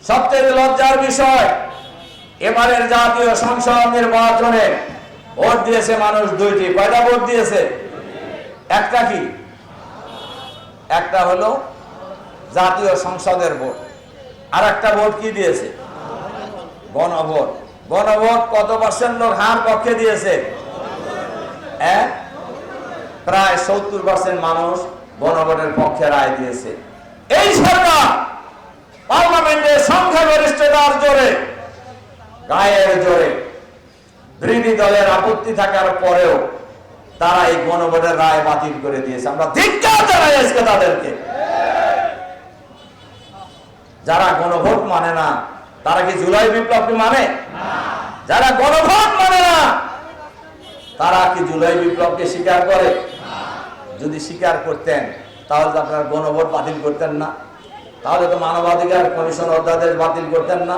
সবচেয়ে লজ্জার বিষয়, এবারের জাতীয় সংসদ নির্বাচনে ভোট দিয়েছে মানুষ দুইটি। কয়টা ভোট দিয়েছে? একটা কি? একটা হলো জাতীয় সংসদের ভোট, আর একটা ভোট কি দিয়েছে? গণভোট। গণভোট কত পার্সেন্ট লোক হার পক্ষে দিয়েছে? প্রায় 70% মানুষ গণভোটের পক্ষে রায় দিয়েছে। এই সরকার পার্লামেন্টে সংখ্যাগরিষ্ঠতার জোরে, গায়ের জোরে, বিরোধী দলের আপত্তি থাকার পরেও তারা এই গণভোটের রায় বাতিল করে দিয়েছে। আমরা ধিক্কার জানাই আজকে তাদেরকে। যারা গণভোট মানে না, তারা কি জুলাই বিপ্লবকে মানে? যারা গণভোট মানে না, তারা কি জুলাই বিপ্লবকে স্বীকার করে? যদি স্বীকার করতেন তাহলে তো আপনারা গণভোট বাতিল করতেন না, তাহলে তো মানবাধিকার কমিশন অধ্যাদেশ বাতিল করতেন না,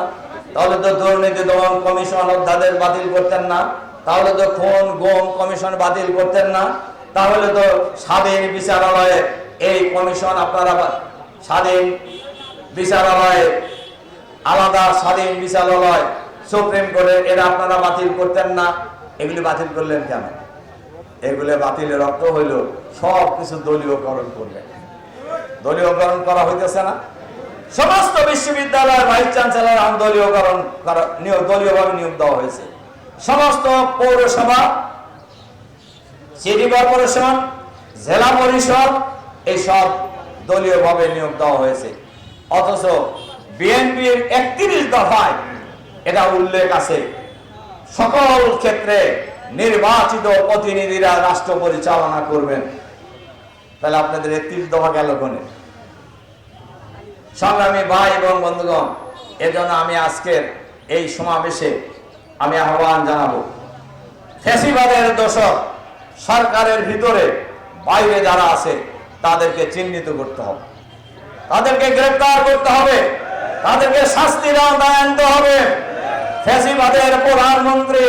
তাহলে তো দুর্নীতি দমন কমিশন অধ্যাদেশ বাতিল করতেন না, তাহলে তো খুন গুম কমিশন বাতিল করতেন না, তাহলে তো স্বাধীন বিচারালয়ে এই কমিশন আপনারা স্বাধীন বিচারালয়ে, আলাদা স্বাধীন বিচারালয়, সুপ্রিম কোর্টের এরা আপনারা বাতিল করতেন না। এগুলি বাতিল করলেন কেন? এগুলো বাতিলের অর্থ হইল সব কিছু দলীয়করণ করলেন। দলীয়করণ করা হইতেছে না? সমস্ত বিশ্ববিদ্যালয়ের ভাইস চ্যান্সেলর দলীয়করণ দলীয়ভাবে নিয়োগ দেওয়া হয়েছে। সমস্ত পৌরসভা, সিটি কর্পোরেশন, জেলা পরিষদ এই সব দলীয়ভাবে নিয়োগ দেওয়া হয়েছে। অথচ বিএনপির 31 দফায় এটা উল্লেখ আছে সকল ক্ষেত্রে নির্বাচিত প্রতিনিধিরা রাষ্ট্র পরিচালনা করবেন। তাহলে আপনাদের 31 দফা গেল কোনে? সংগ্রামী ভাই এবং বন্ধুগণ, এজন্য আমি আজকের এই সমাবেশে আমি আহ্বান জানাবো, ফ্যাসিবাদের দোষক সরকারের ভিতরে বাইরে যারা আছে তাদেরকে চিহ্নিত করতে হবে, তাদেরকে গ্রেফতার করতে হবে, তাদেরকে শাস্তির আওতায় আনতে হবে। ফ্যাসিবাদের প্রধানমন্ত্রী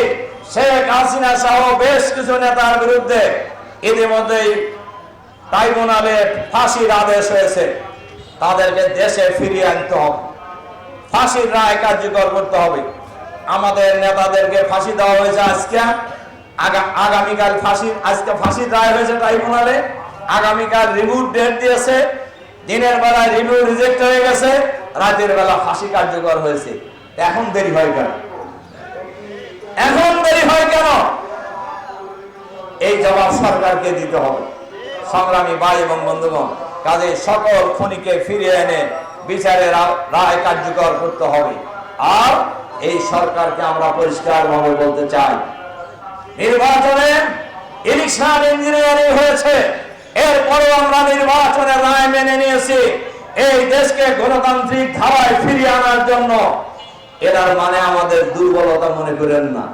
শেখ হাসিনা সহ বেশ কিছু নেতার বিরুদ্ধে ইতিমধ্যেই ট্রাইব্যুনালে ফাঁসির আদেশ হয়েছে। তাদেরকে দেশে ফিরিয়ে আনতে হবে, ফাঁসির রায় কার্যকর করতে হবে। আমাদের নেতাদেরকে ফাঁসি দেওয়া হয়েছে আজকে, আগামীকাল আজকে ফাঁসির রায় হয়েছে ট্রাইব্যুনালে, আগামীকাল রিভিউ ডেট দিয়েছে। দিনের বেলায় রিভিউ রিজেক্ট হয়ে গেছে, রাতের বেলা ফাঁসি কার্যকর হয়েছে। এখন দেরি হয় কেন? এখন দেরি হয় কেন? এই জবাব সরকারকে দিতে হবে। সংগ্রামী ভাই এবং বন্ধুগণ, কাজে সকল খুনিকে ফিরিয়ে এনে বিচারের রায় কার্যকর করতে হবে। আর এই সরকারকে আমরা পরিষ্কারভাবে বলতে চাই, নির্বাচনে ইলেকশন ইঞ্জিনিয়ারিং হয়েছে, এরপরেও আমরা নির্বাচনের রায় মেনে নিয়েছি। এই দেশকে গণতান্ত্রিক ধারায় ফিরিয়ে আনার জন্য এটার মানে আমাদের দুর্বলতা মনে করেন না।